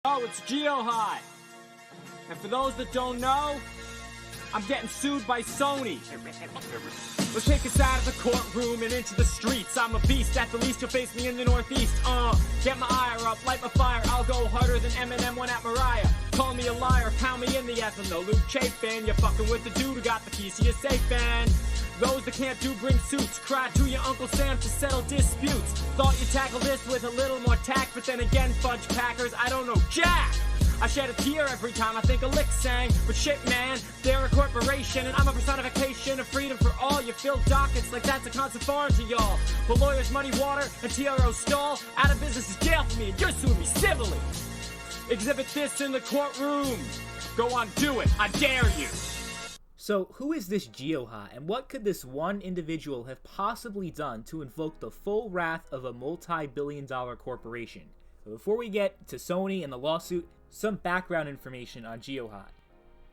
Oh, it's GeoHot! And for those that don't know, I'm getting sued by Sony. Let's take us out of the courtroom and into the streets. I'm a beast, at the least you'll face me in the Northeast. Get my ire up, light my fire. I'll go harder than Eminem went at Mariah. Call me a liar, pound me in the ass. I'm no Luke Chafin. You're fucking with the dude who got the keys to your safe, man. Those that can't do bring suits. Cry to your Uncle Sam to settle disputes. Thought you'd tackle this with a little more tact, but then again, fudge packers, I don't know jack. I shed a tear every time I think a lick sang. But shit, man, they're a corporation, and I'm a personification of freedom for all. You fill dockets like that's a concept foreign to y'all. But lawyers, money, water, and TRO stall. Out of business is jail for me, and you're suing me civilly. Exhibit this in the courtroom. Go on, do it. I dare you. So, who is this GeoHot, and what could this one individual have possibly done to invoke the full wrath of a multi-billion-dollar corporation? But before we get to Sony and the lawsuit, some background information on GeoHot.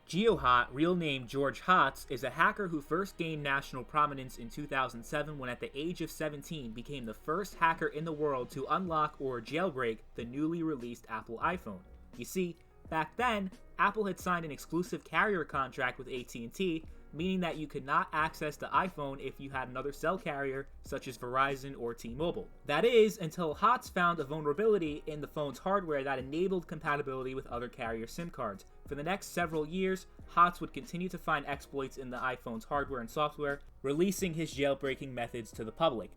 GeoHot, real name George Hotz, is a hacker who first gained national prominence in 2007 when at the age of 17 became the first hacker in the world to unlock or jailbreak the newly released Apple iPhone. You see, back then, Apple had signed an exclusive carrier contract with AT&T, meaning that you could not access the iPhone if you had another cell carrier, such as Verizon or T-Mobile. That is, until Hotz found a vulnerability in the phone's hardware that enabled compatibility with other carrier SIM cards. For the next several years, Hotz would continue to find exploits in the iPhone's hardware and software, releasing his jailbreaking methods to the public.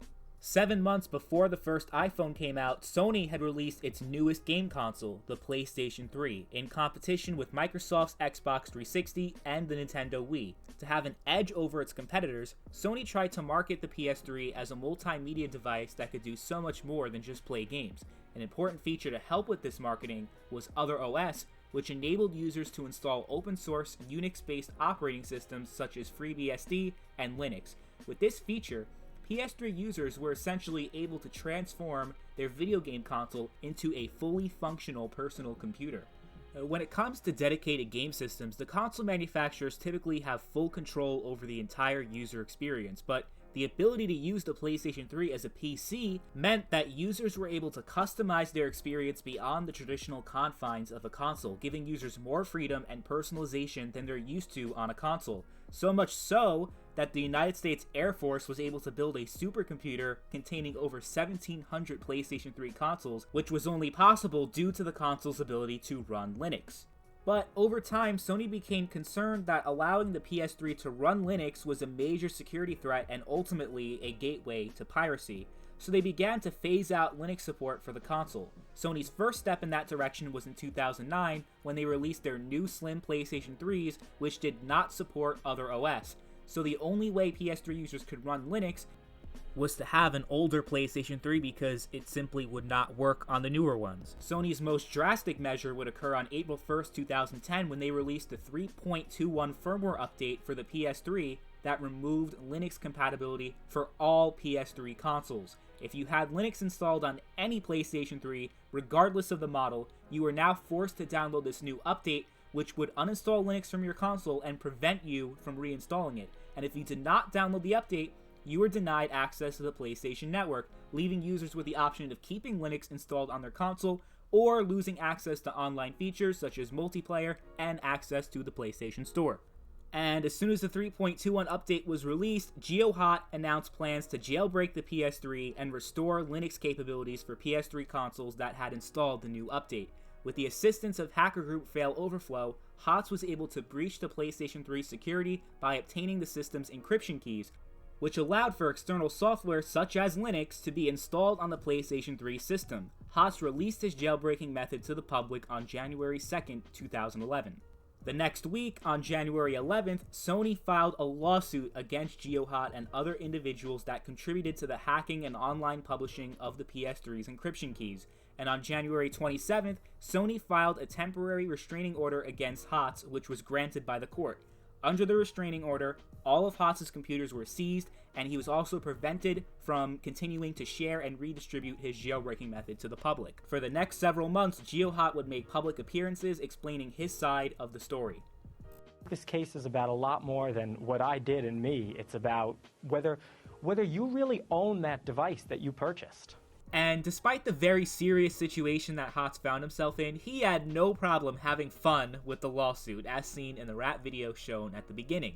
7 months before the first iPhone came out, Sony had released its newest game console, the PlayStation 3, in competition with Microsoft's Xbox 360 and the Nintendo Wii. To have an edge over its competitors, Sony tried to market the PS3 as a multimedia device that could do so much more than just play games. An important feature to help with this marketing was Other OS, which enabled users to install open-source Unix-based operating systems such as FreeBSD and Linux. With this feature, PS3 users were essentially able to transform their video game console into a fully functional personal computer. When it comes to dedicated game systems, the console manufacturers typically have full control over the entire user experience, but the ability to use the PlayStation 3 as a PC meant that users were able to customize their experience beyond the traditional confines of a console, giving users more freedom and personalization than they're used to on a console. So much so that the United States Air Force was able to build a supercomputer containing over 1,700 PlayStation 3 consoles, which was only possible due to the console's ability to run Linux. But over time, Sony became concerned that allowing the PS3 to run Linux was a major security threat and ultimately a gateway to piracy. So they began to phase out Linux support for the console. Sony's first step in that direction was in 2009 when they released their new slim PlayStation 3s, which did not support Other OS. So the only way PS3 users could run Linux was to have an older PlayStation 3 because it simply would not work on the newer ones. Sony's most drastic measure would occur on April 1st, 2010 when they released the 3.21 firmware update for the PS3 that removed Linux compatibility for all PS3 consoles. If you had Linux installed on any PlayStation 3, regardless of the model, you are now forced to download this new update, which would uninstall Linux from your console and prevent you from reinstalling it. And if you did not download the update, you were denied access to the PlayStation Network, leaving users with the option of keeping Linux installed on their console or losing access to online features such as multiplayer and access to the PlayStation Store. And as soon as the 3.21 update was released, GeoHot announced plans to jailbreak the PS3 and restore Linux capabilities for PS3 consoles that had installed the new update. With the assistance of hacker group Fail Overflow, Hotz was able to breach the PlayStation 3 security by obtaining the system's encryption keys, which allowed for external software such as Linux to be installed on the PlayStation 3 system. Hotz released his jailbreaking method to the public on January 2nd, 2011. The next week, on January 11th, Sony filed a lawsuit against GeoHot and other individuals that contributed to the hacking and online publishing of the PS3's encryption keys. And on January 27th, Sony filed a temporary restraining order against Hotz, which was granted by the court. Under the restraining order, all of Hotz's computers were seized, and he was also prevented from continuing to share and redistribute his jailbreaking method to the public. For the next several months, GeoHot would make public appearances explaining his side of the story. This case is about a lot more than what I did and me. It's about whether you really own that device that you purchased. And despite the very serious situation that Hotz found himself in, he had no problem having fun with the lawsuit, as seen in the rap video shown at the beginning.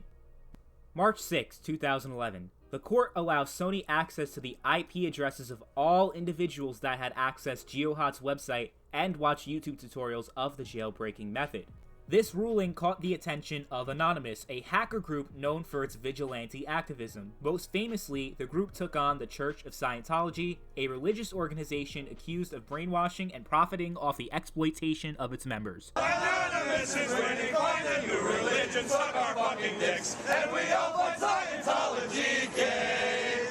March 6, 2011. The court allows Sony access to the IP addresses of all individuals that had accessed GeoHot's website and watched YouTube tutorials of the jailbreaking method. This ruling caught the attention of Anonymous, a hacker group known for its vigilante activism. Most famously, the group took on the Church of Scientology, a religious organization accused of brainwashing and profiting off the exploitation of its members. Anonymous is winning, find a new religion, suck our fucking dicks, and we all fight Scientology gay.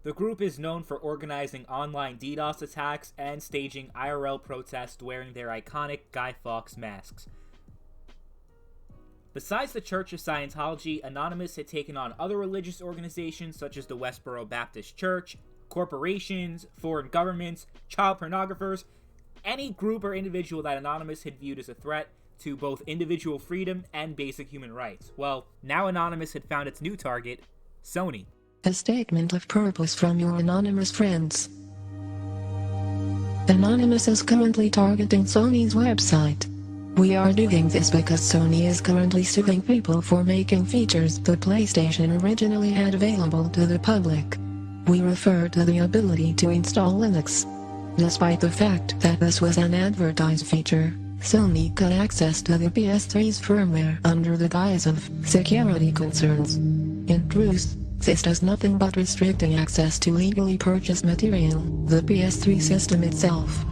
The group is known for organizing online DDoS attacks and staging IRL protests wearing their iconic Guy Fawkes masks. Besides the Church of Scientology, Anonymous had taken on other religious organizations such as the Westboro Baptist Church, corporations, foreign governments, child pornographers, any group or individual that Anonymous had viewed as a threat to both individual freedom and basic human rights. Well, now Anonymous had found its new target, Sony. A statement of purpose from your anonymous friends. Anonymous is currently targeting Sony's website. We are doing this because Sony is currently suing people for making features the PlayStation originally had available to the public. We refer to the ability to install Linux. Despite the fact that this was an advertised feature, Sony got access to the PS3's firmware under the guise of security concerns. In truth, this does nothing but restricting access to legally purchased material, the PS3 system itself.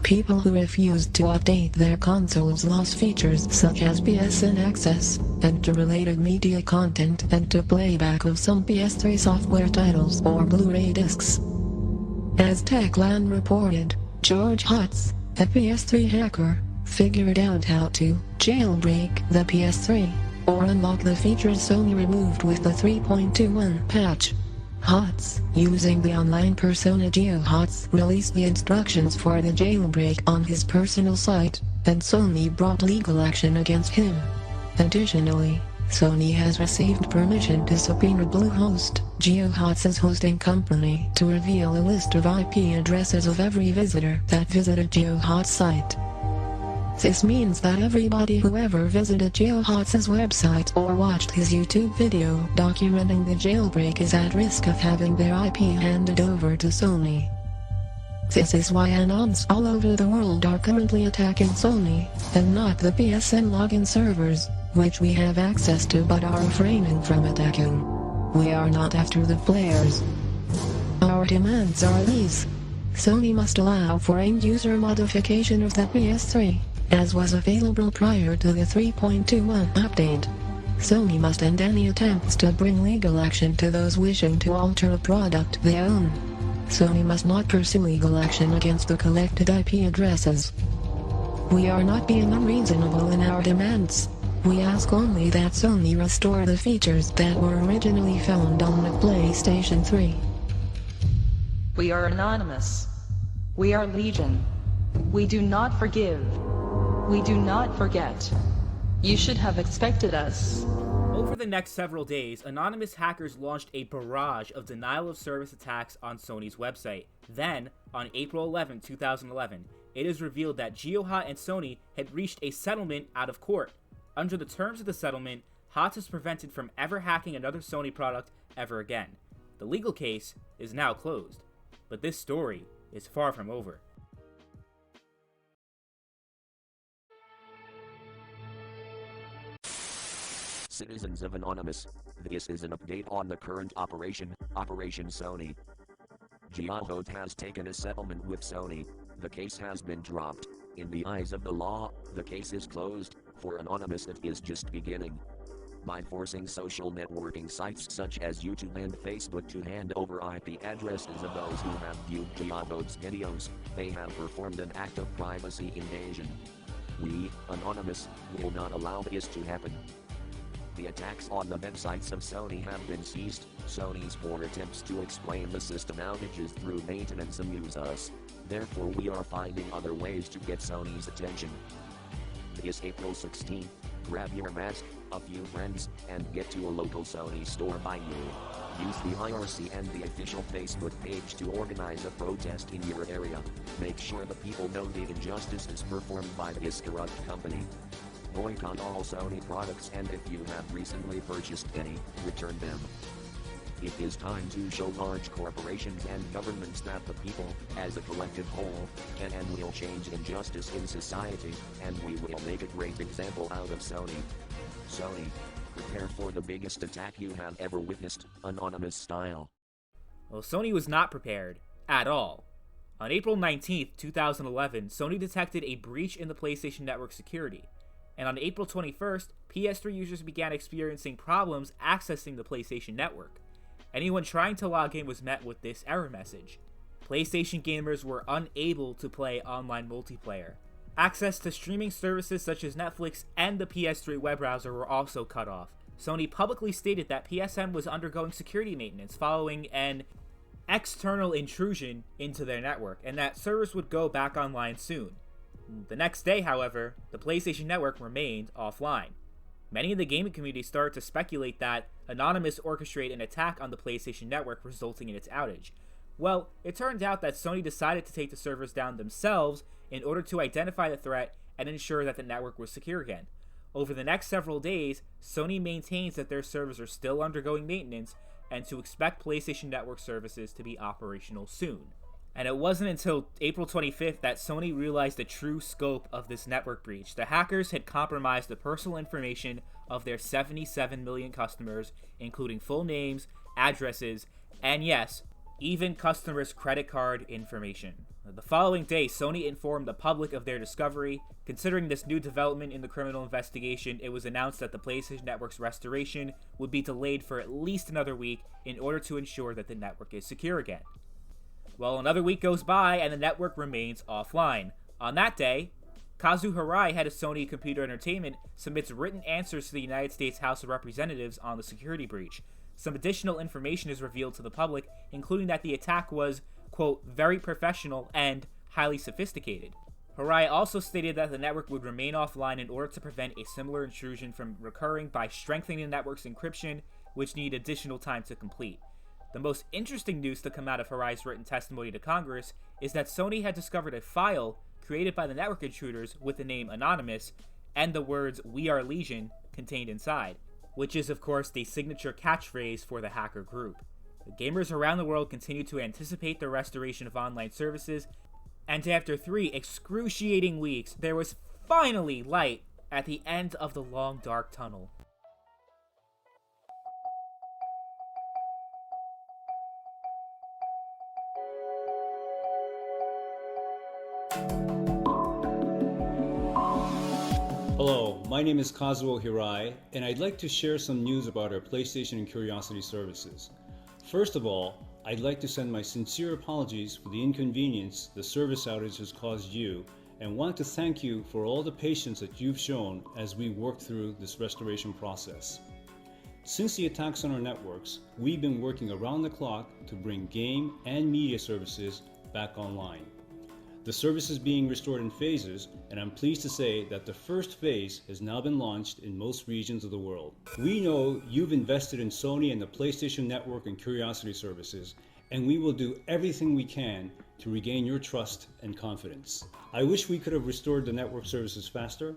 People who refused to update their consoles lost features such as PSN access, and to related media content and to playback of some PS3 software titles or Blu-ray discs. As Techland reported, GeoHot, a PS3 hacker, figured out how to jailbreak the PS3, or unlock the features Sony removed with the 3.21 patch. Hotz, using the online persona GeoHot, released the instructions for the jailbreak on his personal site, and Sony brought legal action against him. Additionally, Sony has received permission to subpoena Bluehost, GeoHot's hosting company, to reveal a list of IP addresses of every visitor that visited GeoHot's site. This means that everybody who ever visited GeoHot's website or watched his YouTube video documenting the jailbreak is at risk of having their IP handed over to Sony. This is why anons all over the world are currently attacking Sony, and not the PSN login servers, which we have access to but are refraining from attacking. We are not after the players. Our demands are these. Sony must allow for end-user modification of the PS3, as was available prior to the 3.21 update. Sony must end any attempts to bring legal action to those wishing to alter a product they own. Sony must not pursue legal action against the collected IP addresses. We are not being unreasonable in our demands. We ask only that Sony restore the features that were originally found on the PlayStation 3. We are anonymous. We are legion. We do not forgive. We do not forget. You should have expected us. Over the next several days, Anonymous hackers launched a barrage of denial-of-service attacks on Sony's website. Then, on April 11, 2011, it is revealed that GeoHot and Sony had reached a settlement out of court. Under the terms of the settlement, Hotz is prevented from ever hacking another Sony product ever again. The legal case is now closed, but this story is far from over. Citizens of Anonymous, this is an update on the current Operation Sony. GeoHot has taken a settlement with Sony. The case has been dropped. In the eyes of the law, the case is closed. For Anonymous, it is just beginning. By forcing social networking sites such as YouTube and Facebook to hand over IP addresses of those who have viewed GeoHot's videos, they have performed an act of privacy invasion. We, Anonymous, will not allow this to happen. The attacks on the websites of Sony have been ceased. Sony's poor attempts to explain the system outages through maintenance amuse us. Therefore, we are finding other ways to get Sony's attention. This April 16, Grab your mask, a few friends, and get to a local Sony store by you. Use the IRC and the official Facebook page to organize a protest in your area. Make sure the people know the injustices performed by this corrupt company. Boycott all Sony products, and if you have recently purchased any, return them. It is time to show large corporations and governments that the people, as a collective whole, can and will change injustice in society, and we will make a great example out of Sony. Sony, prepare for the biggest attack you have ever witnessed, anonymous style. Well, Sony was not prepared at all. On April 19th, 2011, Sony detected a breach in the PlayStation Network security. And on April 21st, PS3 users began experiencing problems accessing the PlayStation Network. Anyone trying to log in was met with this error message. PlayStation gamers were unable to play online multiplayer. Access to streaming services such as Netflix and the PS3 web browser were also cut off. Sony publicly stated that PSN was undergoing security maintenance following an external intrusion into their network, and that servers would go back online soon. The next day, however, the PlayStation Network remained offline. Many in the gaming community started to speculate that Anonymous orchestrated an attack on the PlayStation Network, resulting in its outage. Well, it turned out that Sony decided to take the servers down themselves in order to identify the threat and ensure that the network was secure again. Over the next several days, Sony maintains that their servers are still undergoing maintenance and to expect PlayStation Network services to be operational soon. And it wasn't until April 25th that Sony realized the true scope of this network breach. The hackers had compromised the personal information of their 77 million customers, including full names, addresses, and yes, even customers' credit card information. The following day, Sony informed the public of their discovery. Considering this new development in the criminal investigation, it was announced that the PlayStation Network's restoration would be delayed for at least another week in order to ensure that the network is secure again. Well, another week goes by and the network remains offline. On that day, Kazu Hirai, head of Sony Computer Entertainment, submits written answers to the United States House of Representatives on the security breach. Some additional information is revealed to the public, including that the attack was, quote, very professional and highly sophisticated. Hirai also stated that the network would remain offline in order to prevent a similar intrusion from recurring by strengthening the network's encryption, which need additional time to complete. The most interesting news to come out of Hirai's written testimony to Congress is that Sony had discovered a file created by the network intruders with the name Anonymous and the words "We Are Legion" contained inside, which is of course the signature catchphrase for the hacker group. The gamers around the world continue to anticipate the restoration of online services, and after 3 excruciating weeks, there was finally light at the end of the long dark tunnel. Hello, my name is Kazuo Hirai, and I'd like to share some news about our PlayStation and Curiosity services. First of all, I'd like to send my sincere apologies for the inconvenience the service outage has caused you, and want to thank you for all the patience that you've shown as we work through this restoration process. Since the attacks on our networks, we've been working around the clock to bring game and media services back online. The service is being restored in phases, and I'm pleased to say that the first phase has now been launched in most regions of the world. We know you've invested in Sony and the PlayStation Network and Curiosity services, and we will do everything we can to regain your trust and confidence. I wish we could have restored the network services faster,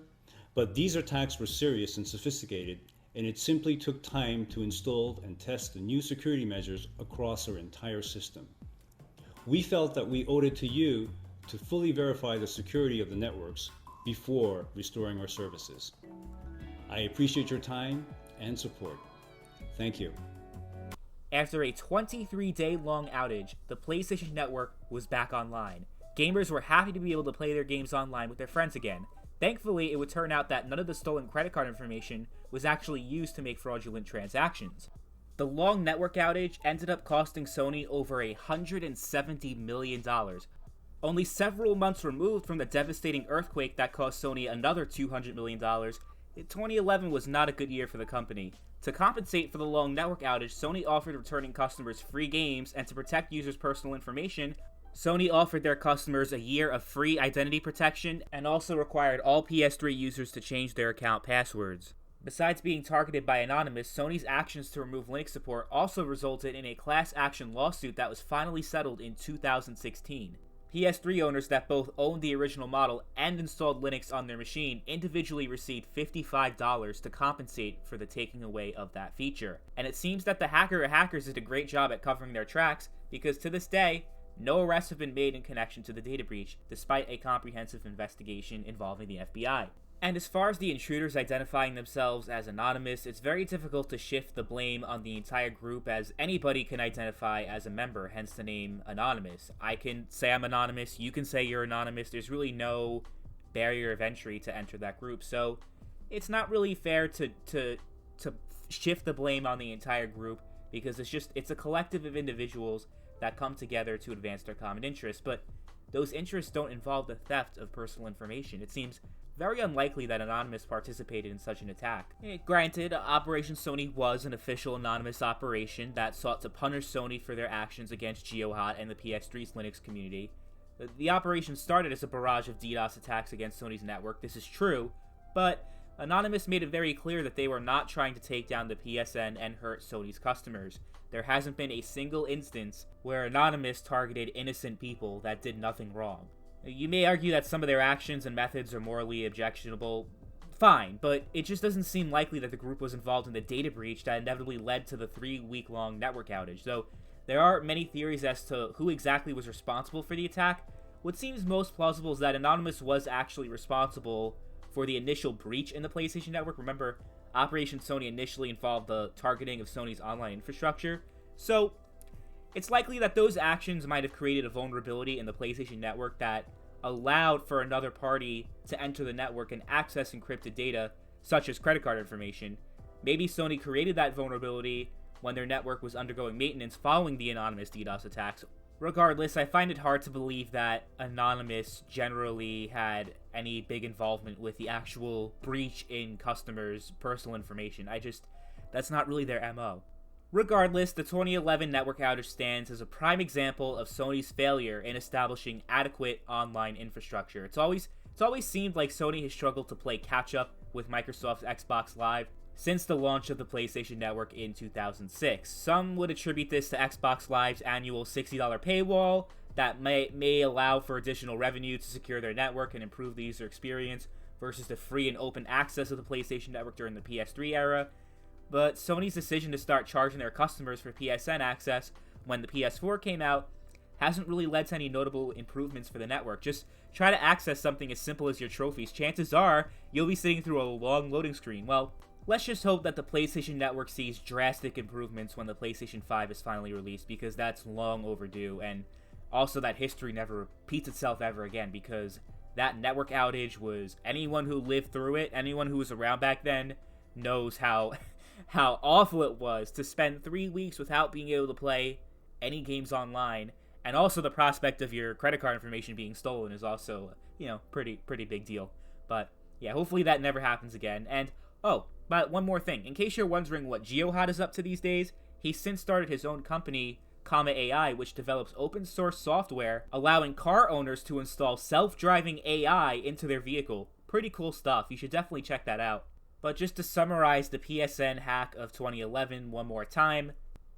but these attacks were serious and sophisticated, and it simply took time to install and test the new security measures across our entire system. We felt that we owed it to you to fully verify the security of the networks before restoring our services. I appreciate your time and support. Thank you. After a 23-day long outage, the PlayStation Network was back online. Gamers were happy to be able to play their games online with their friends again. Thankfully, it would turn out that none of the stolen credit card information was actually used to make fraudulent transactions. The long network outage ended up costing Sony over $170 million. Only several months removed from the devastating earthquake that cost Sony another $200 million, 2011 was not a good year for the company. To compensate for the long network outage, Sony offered returning customers free games, and to protect users' personal information, Sony offered their customers a year of free identity protection and also required all PS3 users to change their account passwords. Besides being targeted by Anonymous, Sony's actions to remove Linux support also resulted in a class action lawsuit that was finally settled in 2016. PS3 owners that both owned the original model and installed Linux on their machine individually received $55 to compensate for the taking away of that feature. And it seems that the hacker or hackers did a great job at covering their tracks, because to this day, no arrests have been made in connection to the data breach, despite a comprehensive investigation involving the FBI. And as far as the intruders identifying themselves as anonymous, it's very difficult to shift the blame on the entire group, as anybody can identify as a member, hence the name anonymous. I can say I'm anonymous, you can say you're anonymous, there's really no barrier of entry to enter that group, so it's not really fair to shift the blame on the entire group, because it's a collective of individuals that come together to advance their common interests, but those interests don't involve the theft of personal information. It seems very unlikely that Anonymous participated in such an attack. Granted, Operation Sony was an official anonymous operation that sought to punish Sony for their actions against GeoHot and the PS3's Linux community. The operation started as a barrage of DDoS attacks against Sony's network, this is true, but Anonymous made it very clear that they were not trying to take down the PSN and hurt Sony's customers. There hasn't been a single instance where Anonymous targeted innocent people that did nothing wrong. You may argue that some of their actions and methods are morally objectionable. Fine, but it just doesn't seem likely that the group was involved in the data breach that inevitably led to the 3-week-long network outage. Though there are many theories as to who exactly was responsible for the attack, what seems most plausible is that Anonymous was actually responsible for the initial breach in the PlayStation Network. Remember, Operation Sony initially involved the targeting of Sony's online infrastructure, so it's likely that those actions might have created a vulnerability in the PlayStation Network that allowed for another party to enter the network and access encrypted data, such as credit card information. Maybe Sony created that vulnerability when their network was undergoing maintenance following the Anonymous DDoS attacks. Regardless, I find it hard to believe that Anonymous generally had any big involvement with the actual breach in customers' personal information. That's not really their MO. Regardless, the 2011 network outage stands as a prime example of Sony's failure in establishing adequate online infrastructure. It's always seemed like Sony has struggled to play catch-up with Microsoft's Xbox Live since the launch of the PlayStation Network in 2006. Some would attribute this to Xbox Live's annual $60 paywall that may allow for additional revenue to secure their network and improve the user experience versus the free and open access of the PlayStation Network during the PS3 era. But Sony's decision to start charging their customers for PSN access when the PS4 came out hasn't really led to any notable improvements for the network. Just try to access something as simple as your trophies. Chances are you'll be sitting through a long loading screen. Well, let's just hope that the PlayStation Network sees drastic improvements when the PlayStation 5 is finally released, because that's long overdue, and also that history never repeats itself ever again, because that network outage was, anyone who lived through it, anyone who was around back then, knows how awful it was to spend 3 weeks without being able to play any games online, and also the prospect of your credit card information being stolen is also, pretty big deal. But yeah, hopefully that never happens again. And but one more thing, in case you're wondering what GeoHot is up to these days, he's since started his own company, Comma AI, which develops open source software allowing car owners to install self-driving AI into their vehicle. Pretty cool stuff. You should definitely check that out. But just to summarize the PSN hack of 2011 one more time,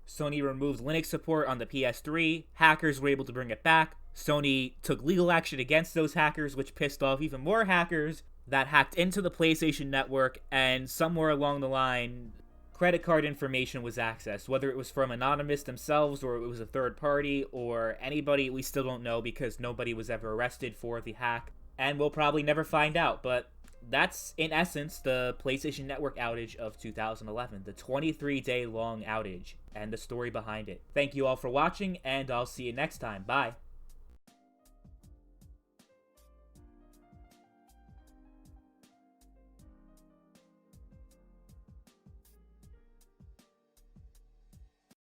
Sony removed Linux support on the PS3, hackers were able to bring it back, Sony took legal action against those hackers, which pissed off even more hackers that hacked into the PlayStation Network, and somewhere along the line, credit card information was accessed. Whether it was from Anonymous themselves, or it was a third party, or anybody, we still don't know, because nobody was ever arrested for the hack, and we'll probably never find out. But that's, in essence, the PlayStation Network outage of 2011, the 23-day long outage, and the story behind it. Thank you all for watching, and I'll see you next time. Bye.